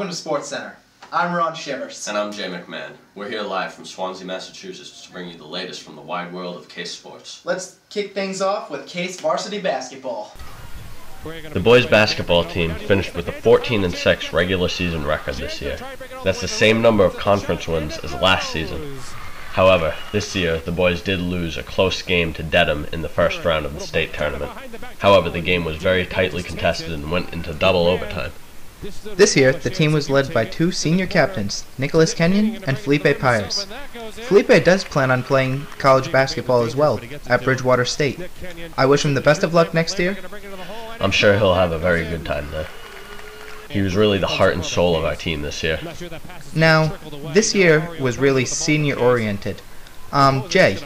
Welcome to SportsCenter. I'm Shawn Rivers. And I'm Jay McMahon. We're here live from Swansea, Massachusetts to bring you the latest from the wide world of Case sports. Let's kick things off with Case varsity basketball. The boys basketball team finished with a 14-6 regular season record this year. That's the same number of conference wins as last season. However, this year the boys did lose a close game to Dedham in the first round of the state tournament. However, the game was very tightly contested and went into double overtime. This year, the team was led by two senior captains, Nicholas Kenyon and Felipe Pires. Felipe does plan on playing college basketball as well, at Bridgewater State. I wish him the best of luck next year. I'm sure he'll have a very good time there. He was really the heart and soul of our team this year. Now, this year was really senior-oriented. Jay,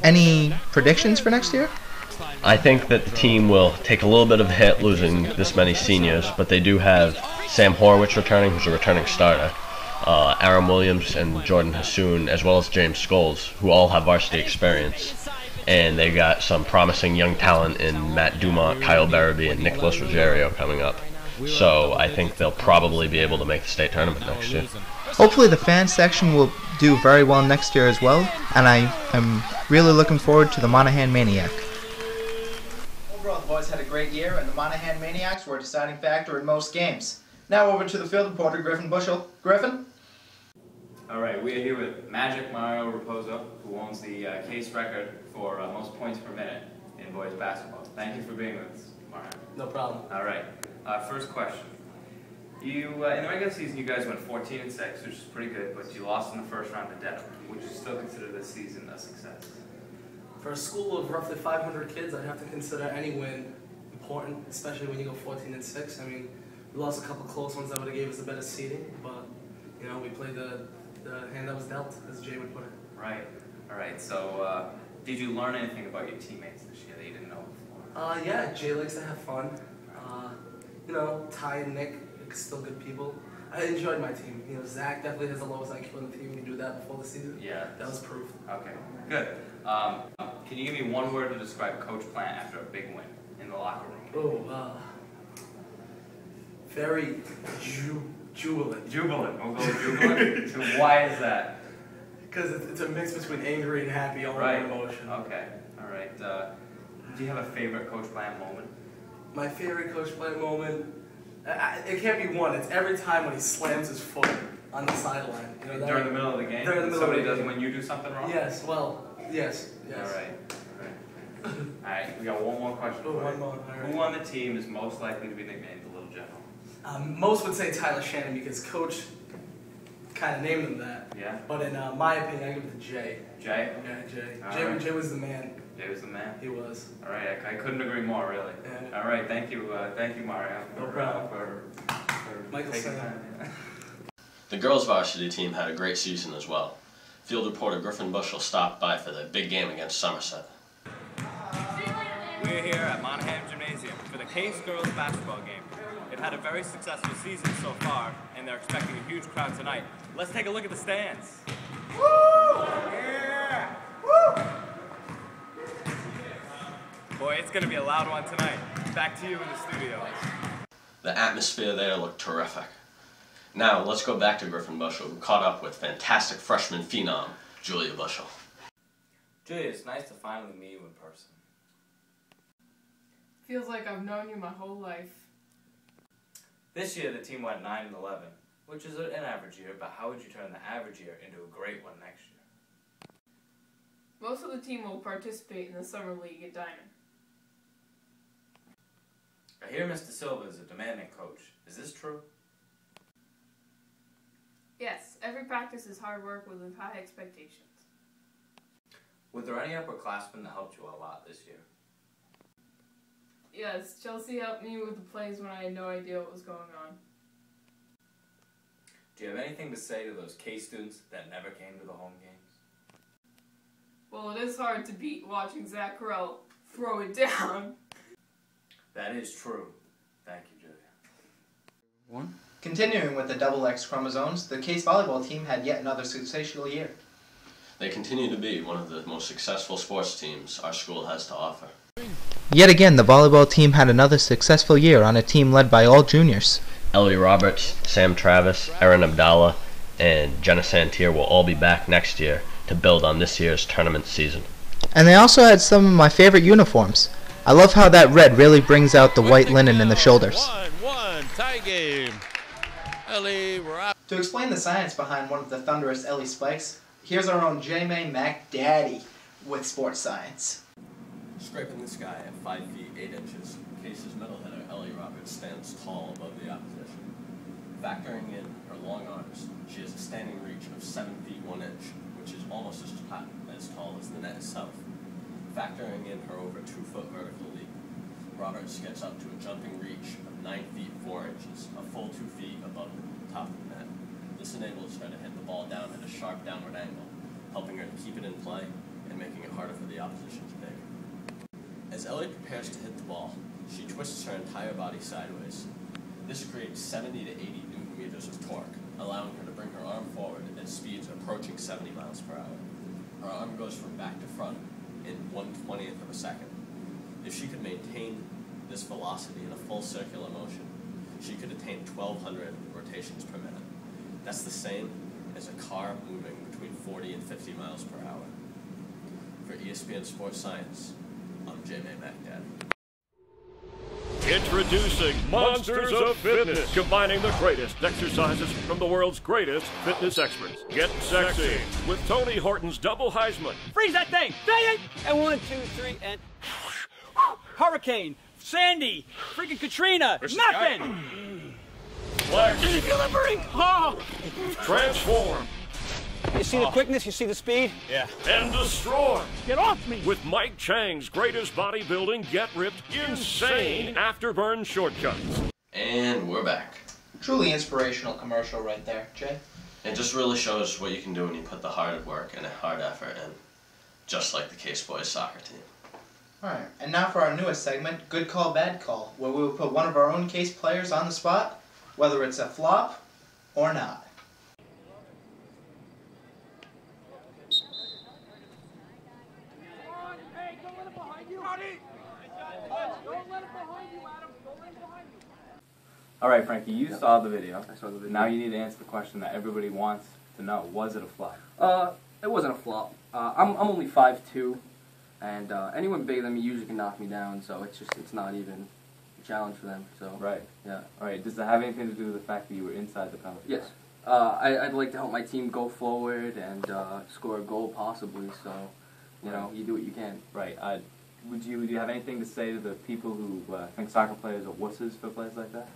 any predictions for next year? I think that the team will take a little bit of a hit losing this many seniors, but they do have Sam Horwitz returning, who's a returning starter, Aaron Williams and Jordan Hassoun, as well as James Scholes, who all have varsity experience. And they got some promising young talent in Matt Dumont, Kyle Barabee, and Nicholas Ruggiero coming up. So I think they'll probably be able to make the state tournament next year. Hopefully the fan section will do very well next year as well, and I am really looking forward to the Monahan Maniac. Overall, the boys had a great year, and the Monahan Maniacs were a deciding factor in most games. Now over to the field reporter, Griffin Bushell. Griffin? Alright, we are here with Magic Mario Raposo, who owns the case record for most points per minute in boys basketball. Thank you for being with us, Mario. No problem. Alright, first question. You in the regular season, you guys went 14-6, which is pretty good, but you lost in the first round to Dedham. Would you still consider this season a success? For a school of roughly 500 kids, I'd have to consider any win important, especially when you go 14-6. I mean, we lost a couple close ones that would have gave us a better seeding, but you know, we played the hand that was dealt, as Jay would put it. Right. Alright, so did you learn anything about your teammates this year that you didn't know before? Yeah, Jay likes to have fun. You know, Ty and Nick, still good people. I enjoyed my team. You know, Zach definitely has the lowest IQ on the team. We knew that before the season. Yeah. That was proof. Okay, good. Can you give me one word to describe Coach Plant after a big win in the locker room? Oh, very jubilant. Jubilant. We'll go jubilant. So why is that? Because it's a mix between angry and happy, all right. in emotion. Okay. All right. Do you have a favorite Coach Plant moment? My favorite Coach Plant moment, it can't be one. It's every time when he slams his foot on the sideline. You know, during the middle of the game? During the middle Somebody of the does game. When you do something wrong? Yes. Well, yes. All right. All right. We got one more question. Oh, one more. All right. Who on the team is most likely to be nicknamed the Little General? Most would say Tyler Shannon because Coach kind of named him that. Yeah. But in my opinion, I give it to Jay. Jay? Yeah, Jay. Right. Jay was the man. Jay was the man? He was. All right. I couldn't agree more, really. Yeah. All right. Thank you, Mario. No problem. For Michael taking Sam. time. Yeah. The girls varsity team had a great season as well. Field reporter Griffin Bushell stopped by for the big game against Somerset. We're here at Monahan Gymnasium for the Case girls basketball game. They've had a very successful season so far, and they're expecting a huge crowd tonight. Let's take a look at the stands. Woo! Yeah! Woo! Boy, it's going to be a loud one tonight. Back to you in the studio. The atmosphere there looked terrific. Now, let's go back to Griffin Bushell, who caught up with fantastic freshman phenom, Julia Bushell. Julia, it's nice to finally meet you in person. Feels like I've known you my whole life. This year, the team went 9-11, which is an average year, but how would you turn the average year into a great one next year? Most of the team will participate in the Summer League at Diamond. I hear Mr. Silva is a demanding coach. Is this true? Yes, every practice is hard work with high expectations. Were there any upperclassmen that helped you a lot this year? Yes, Chelsea helped me with the plays when I had no idea what was going on. Do you have anything to say to those Case students that never came to the home games? Well, it is hard to beat watching Zach Carell throw it down. That is true. Thank you, Julia. Continuing with the double X chromosomes, the Case volleyball team had yet another sensational year. They continue to be one of the most successful sports teams our school has to offer. Yet again, the volleyball team had another successful year on a team led by all juniors. Ellie Roberts, Sam Travis, Erin Abdallah, and Jenna Santier will all be back next year to build on this year's tournament season. And they also had some of my favorite uniforms. I love how that red really brings out the white linen in the shoulders. 1-1 tie game. Ellie Roberts. To explain the science behind one of the thunderous Ellie spikes, here's our own J-May Mac Daddy with sports science. Scraping the sky at 5 feet 8 inches, Case's middle hitter Ellie Roberts stands tall above the opposition. Factoring in her long arms, she has a standing reach of 7 feet 1 inch, which is almost as tall as the net itself. Factoring in her over 2 foot vertical leap, Roberts gets up to a jumping reach of 9 feet 4 inches, a full 2 feet above the top of the net. This enables her to hit the ball down at a sharp downward angle, helping her to keep it in play and making it harder for the opposition to dig. As Ellie prepares to hit the ball, she twists her entire body sideways. This creates 70 to 80 newton meters of torque, allowing her to bring her arm forward at speeds approaching 70 miles per hour. Her arm goes from back to front in 1/20th of a second. If she could maintain this velocity in a full circular motion, she could attain 1,200 rotations per minute. That's the same as a car moving between 40 and 50 miles per hour. For ESPN Sports Science, I'm J-May MacDad. Introducing Monsters of Fitness, combining the greatest exercises from the world's greatest fitness experts. Get sexy with Tony Horton's double Heisman. Freeze that thing! Dang it! And 1, 2, 3, and Hurricane, Sandy, freaking Katrina, nothing! Flex. Delivering! Oh! Transform. You see the quickness? You see the speed? Yeah. And destroy. Get off me! With Mike Chang's greatest bodybuilding, get ripped, insane afterburn shortcuts. And we're back. Truly inspirational commercial right there, Jay. It just really shows what you can do when you put the hard work and a hard effort in, just like the Case Boys soccer team. Alright, and now for our newest segment, Good Call, Bad Call, where we will put one of our own Case players on the spot, whether it's a flop or not. All right, Frankie, you saw the video. I saw the video. Now you need to answer the question that everybody wants to know. Was it a flop? It wasn't a flop. I'm only 5'2", and anyone bigger than me usually can knock me down, so it's not even a challenge for them. So Right. yeah. All right, does that have anything to do with the fact that you were inside the penalty? Yes. I'd like to help my team go forward and score a goal possibly. So you know, you do what you can. Right. Would you have anything to say to the people who think soccer players are wusses for plays like that?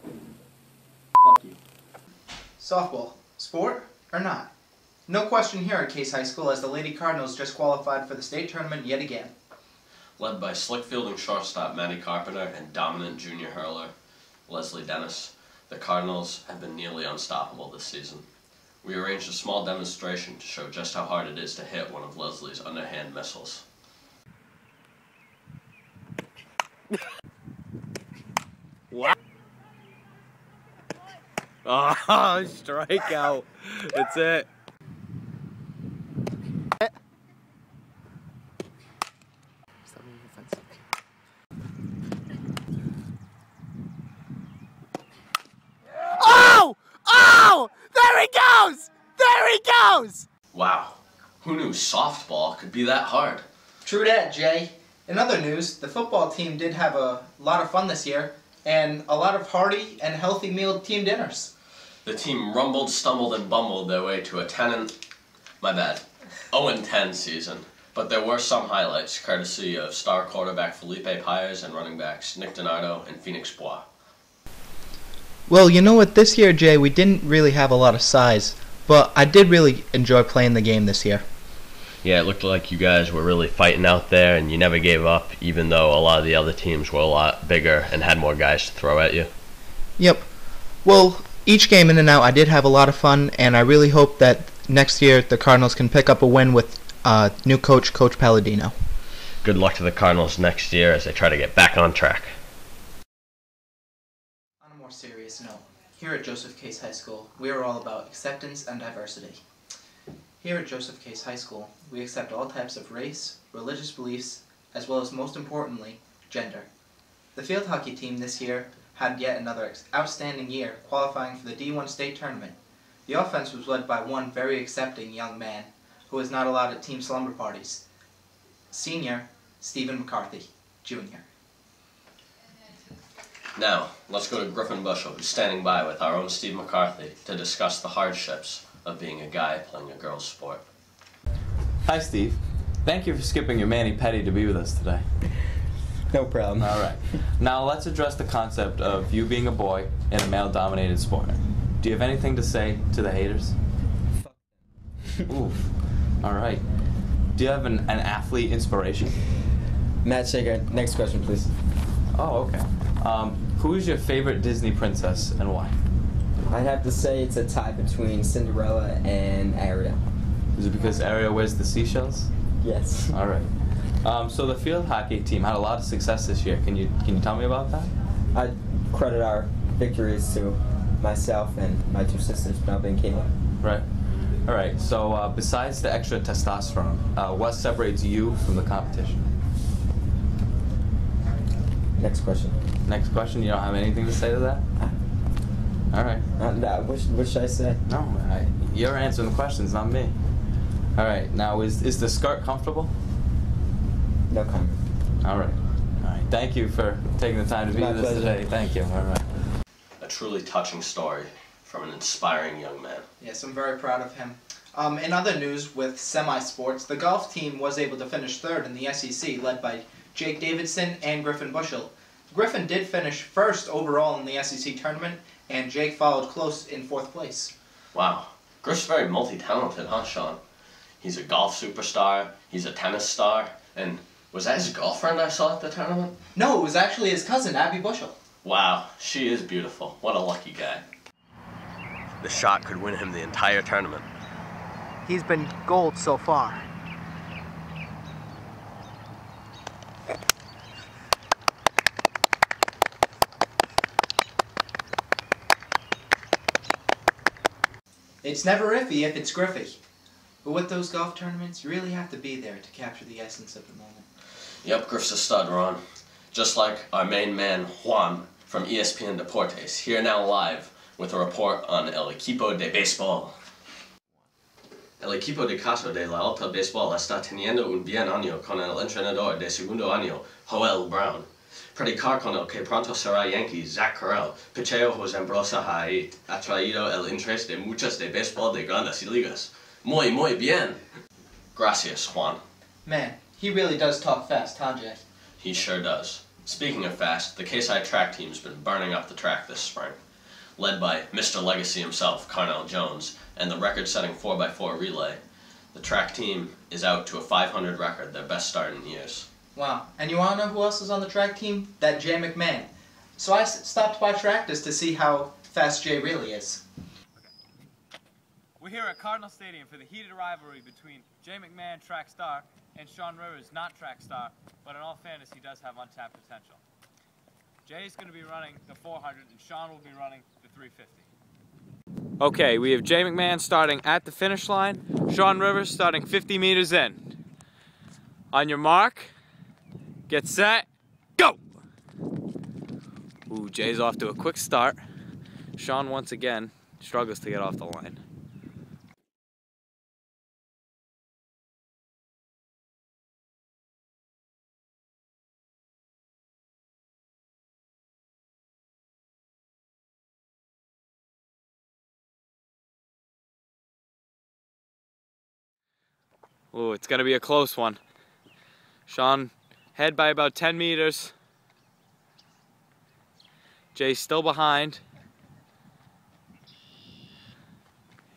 Fuck you. Softball, sport or not? No question here at Case High School, as the Lady Cardinals just qualified for the state tournament yet again. Led by slick fielding shortstop Maddie Carpenter and dominant junior hurler Leslie Dennis, the Cardinals have been nearly unstoppable this season. We arranged a small demonstration to show just how hard it is to hit one of Leslie's underhand missiles. What? Oh, strikeout. That's it. Oh! Oh! There he goes! There he goes! Wow, who knew softball could be that hard? True that, Jay. In other news, the football team did have a lot of fun this year, and a lot of hearty and healthy meal team dinners. The team rumbled, stumbled, and bumbled their way to a 0-10 season. But there were some highlights, courtesy of star quarterback Felipe Pires and running backs Nick Donardo and Phoenix Bois. Well, you know what, this year, Jay, we didn't really have a lot of size, but I did really enjoy playing the game this year. Yeah, it looked like you guys were really fighting out there, and you never gave up, even though a lot of the other teams were a lot bigger and had more guys to throw at you. Yep. Well, each game in and out, I did have a lot of fun, and I really hope that next year the Cardinals can pick up a win with new coach, Coach Palladino. Good luck to the Cardinals next year as they try to get back on track. On a more serious note, here at Joseph Case High School, we are all about acceptance and diversity. Here at Joseph Case High School, we accept all types of race, religious beliefs, as well as, most importantly, gender. The field hockey team this year had yet another outstanding year, qualifying for the D1 state tournament. The offense was led by one very accepting young man who was not allowed at team slumber parties, senior Stephen McCarthy, Jr. Now, let's go to Griffin Bushell, who's standing by with our own Steve McCarthy to discuss the hardships of being a guy playing a girl's sport. Hi, Steve. Thank you for skipping your mani-pedi to be with us today. No problem. All right. Now let's address the concept of you being a boy in a male-dominated sport. Do you have anything to say to the haters? Oof. All right. Do you have an athlete inspiration? Matt Shaker, next question, please. Oh, okay. Who is your favorite Disney princess and why? I'd have to say it's a tie between Cinderella and Ariel. Is it because Ariel wears the seashells? Yes. All right. So the field hockey team had a lot of success this year. Can you tell me about that? I'd credit our victories to myself and my two sisters, Melba and Kayla. Right. All right. So besides the extra testosterone, what separates you from the competition? Next question. Next question. You don't have anything to say to that? All right. What should I say? No, you're answering the questions, not me. All right. Now, is the skirt comfortable? No comment. All right. All right. Thank you for taking the time to be with us today. Thank you. All right. A truly touching story from an inspiring young man. Yes, I'm very proud of him. In other news with semi-sports, the golf team was able to finish third in the SEC, led by Jake Davidson and Griffin Bushell. Griffin did finish first overall in the SEC tournament, and Jake followed close in fourth place. Wow. Griff's very multi-talented, huh, Shawn? He's a golf superstar, he's a tennis star, and was that his girlfriend I saw at the tournament? No, it was actually his cousin, Abby Bushell. Wow, she is beautiful. What a lucky guy. The shot could win him the entire tournament. He's been gold so far. It's never iffy if it's Griffy. But with those golf tournaments, you really have to be there to capture the essence of the moment. Yep, Griff's a stud, Ron. Just like our main man, Juan, from ESPN Deportes, here now live with a report on El Equipo de Béisbol. El equipo de caso de la Alta Béisbol está teniendo un bien año con el entrenador de segundo año, Joel Brown. Predicar con el que pronto será Yankee, Zach Carell, picheo José Ambrosa ha atraído el interés de muchas de béisbol de grandes ligas. Muy, muy bien. Gracias, Juan. Man, he really does talk fast, huh, Jay? He sure does. Speaking of fast, the KSI track team's been burning up the track this spring. Led by Mr. Legacy himself, Carnell Jones, and the record-setting 4x4 relay, the track team is out to a 500 record, their best start in years. Wow. And you want to know who else is on the track team? That Jay McMahon. So I stopped by practice to see how fast Jay really is. We're here at Cardinal Stadium for the heated rivalry between Jay McMahon, track star, and Shawn Rivers, not track star, but in all fairness, he does have untapped potential. Jay's going to be running the 400, and Shawn will be running the 350. Okay, we have Jay McMahon starting at the finish line, Shawn Rivers starting 50 meters in. On your mark, get set, go! Ooh, Jay's off to a quick start. Shawn once again struggles to get off the line. Ooh, it's gonna be a close one. Shawn ahead by about 10 meters. Jay's still behind.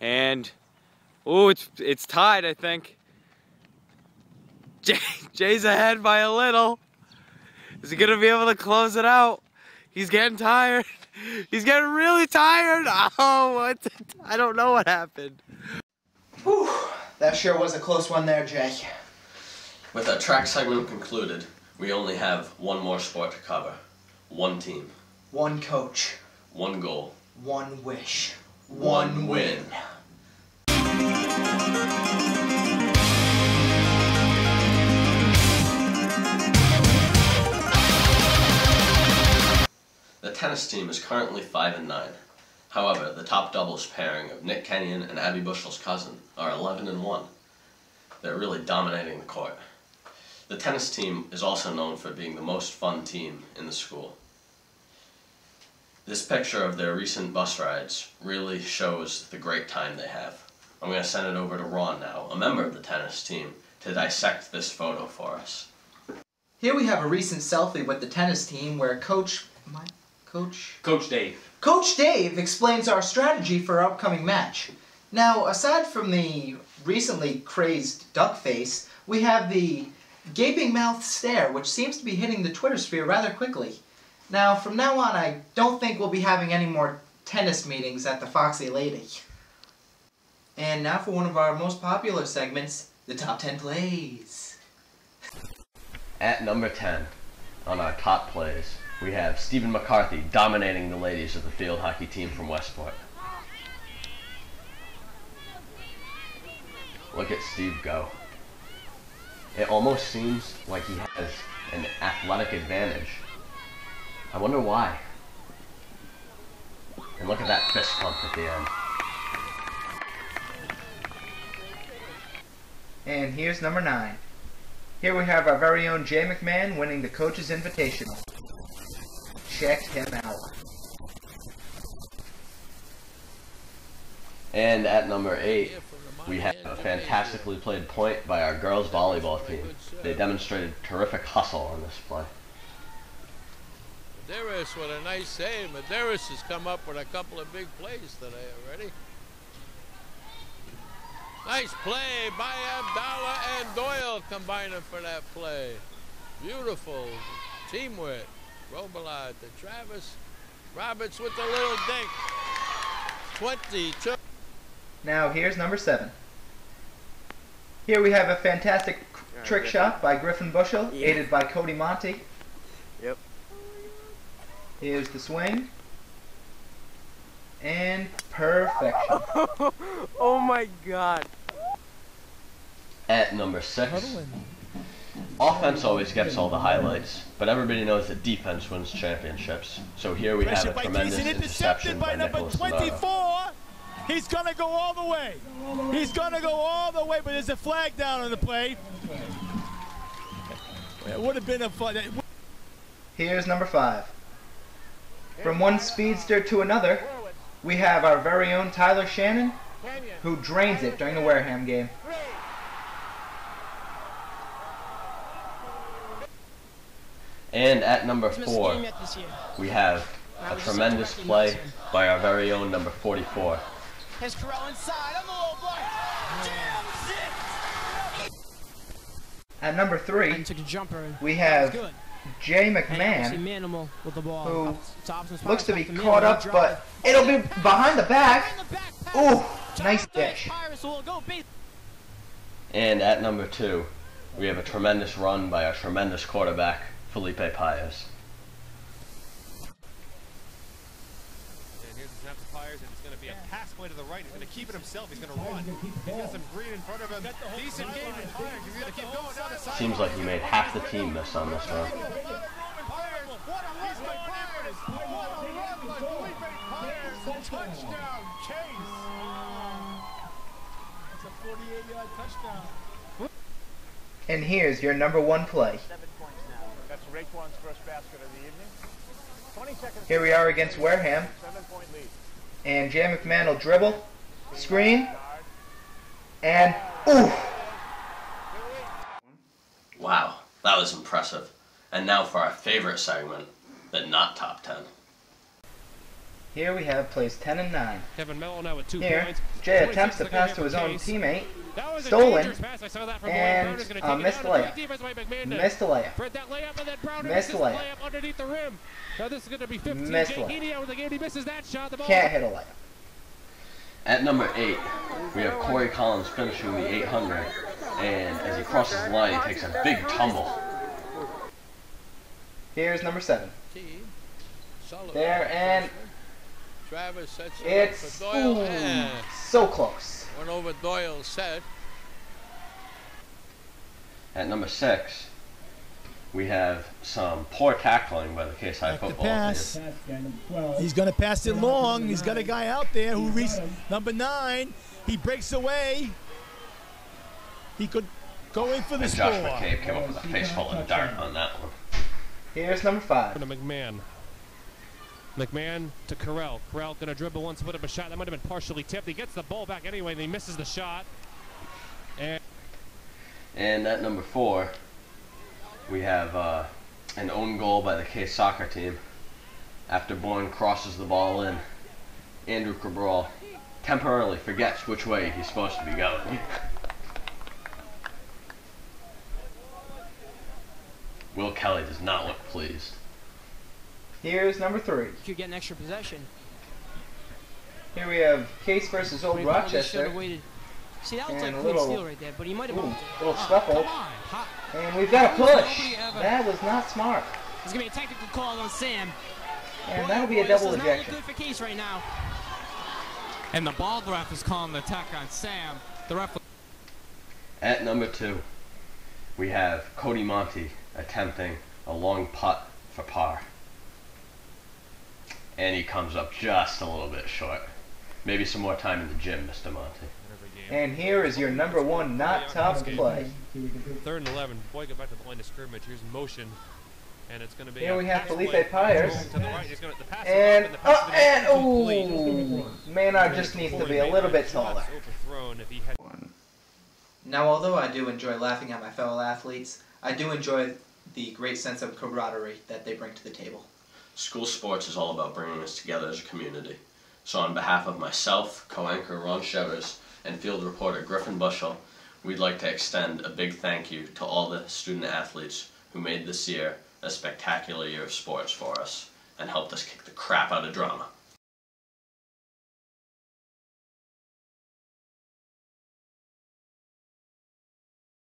And, ooh, it's tied, I think. Jay's ahead by a little. Is he gonna be able to close it out? He's getting tired. He's getting really tired. Oh, I don't know what happened. Whew. That sure was a close one there, Jay. With our track segment concluded, we only have one more sport to cover. One team. One coach. One goal. One wish. One win. The tennis tennis team is currently 5-9. However, the top doubles pairing of Nick Kenyon and Abby Bushell's cousin are 11-1. They're really dominating the court. The tennis team is also known for being the most fun team in the school. This picture of their recent bus rides really shows the great time they have. I'm going to send it over to Ron now, a member of the tennis team, to dissect this photo for us. Here we have a recent selfie with the tennis team where Coach Dave explains our strategy for our upcoming match. Now, aside from the recently crazed duck face, we have the gaping mouth stare, which seems to be hitting the Twitter sphere rather quickly. Now, from now on, I don't think we'll be having any more tennis meetings at the Foxy Lady. And now for one of our most popular segments, the top 10 plays. At number 10, on our top plays, we have Stephen McCarthy dominating the ladies of the field hockey team from Westport. Look at Steve go. It almost seems like he has an athletic advantage. I wonder why. And look at that fist pump at the end. And here's number 9. Here we have our very own Jay McMahon winning the Coach's Invitational. Check him out. And at number 8, we have a fantastically played point by our girls volleyball team. They demonstrated terrific hustle on this play. Medeiros with a nice save. Medeiros has come up with a couple of big plays today already. Nice play by Abdallah and Doyle combining for that play. Beautiful teamwork. Robillard to Travis. Roberts with the little dink. 22. Now here's number 7. Here we have a fantastic trick shot by Griffin Bushell, aided by Cody Monty. Yep. Here's the swing. And perfection. Oh my god. At number 6, offense always gets all the highlights, but everybody knows that defense wins championships. So here we have a tremendous interception by Nicholas 24. He's going to go all the way. He's going to go all the way, but there's a flag down on the play. It would have been a fun. Here's number 5. From one speedster to another, we have our very own Tyler Shannon, who drains it during the Wareham game. And at number 4, we have a tremendous play by our very own number 44. Here's Carell inside on the low block. Jams it! At number 3, we have Jay McMahon, who looks to be caught up, but it'll be behind the back. Ooh, nice dish. And at number 2, we have a tremendous run by our tremendous quarterback, Felipe Pius. And here's the snap to Pius, and it's going to be a pass play to the right. He's going to keep it himself. He's going to run. He's got some green in front of him. Decent game in Pius. He's going to keep going down the side. Seems like he made half the team miss on this run. What a run by Felipe Pius. Touchdown, Case. It's a 48-yard touchdown. And here's your number 1 play. That's Raekwon's first basket of the evening. 20 seconds. Here we are against Wareham. 7-point lead. And Jay McMahon will dribble, screen, and ooh! Wow, that was impressive. And now for our favorite segment, the not top 10. Here we have plays 10 and 9. Kevin Mello now with 2 Here, points. Jay attempts to pass to his own teamate, stolen, and a missed layup. Missed a layup. Missed a layup. Underneath the rim. Now this is going to be 15. Missed Jay layup. Heaney out of the game. He misses that shot. The ball. Can't hit a layup. At number 8, we have Corey Collins finishing the 800, and as he crosses the line, he takes a big tumble. Here's number 7. There, and Travis sets it it's up for Doyle. ooh, so close. Went over Doyle's set. At number 6, we have some poor tackling by the Case High football pass. team. He's going to pass it long. He's got a guy out there who reached number 9. He breaks away. He could go in for the and score. Josh McCabe came up with a face full of dirt on that one. Here's number 5. To McMahon. McMahon to Carell. Carell going to dribble once, put up a shot. That might have been partially tipped. He gets the ball back anyway, and he misses the shot. And at number 4, we have an own goal by the Case soccer team. After Bourne crosses the ball in, Andrew Cabral temporarily forgets which way he's supposed to be going. Will Kelly does not look pleased. Here's number 3. You could get an extra possession. Here we have Case versus Old Rochester. See, that looks And like a clean little, steal right there, but he might have bumped it. little scuffle. And we've got a push. That was not smart. There's going to be a technical call on Sam. And that'll be a double This does not ejection. look good for Case right now. And the ball ref is calling the attack on Sam. The ref. At number 2, we have Cody Monty attempting a long putt for par. And he comes up just a little bit short. Maybe some more time in the gym, Mr. Monty. And here is your number 1 not tough play. 3rd and 11. Boy, go back to the line of scrimmage. Here's motion. And it's going to be Here we have pass Felipe play. Pyers. To the right. He's gonna, the pass And, is up, and the pass is ooh, Maynard just needs to be a little bit taller. overthrown if he had. Now, although I do enjoy laughing at my fellow athletes, I do enjoy the great sense of camaraderie that they bring to the table. School sports is all about bringing us together as a community. So on behalf of myself, co-anchor Ron Shevers, and field reporter Griffin Bushell, we'd like to extend a big thank you to all the student athletes who made this year a spectacular year of sports for us and helped us kick the crap out of drama.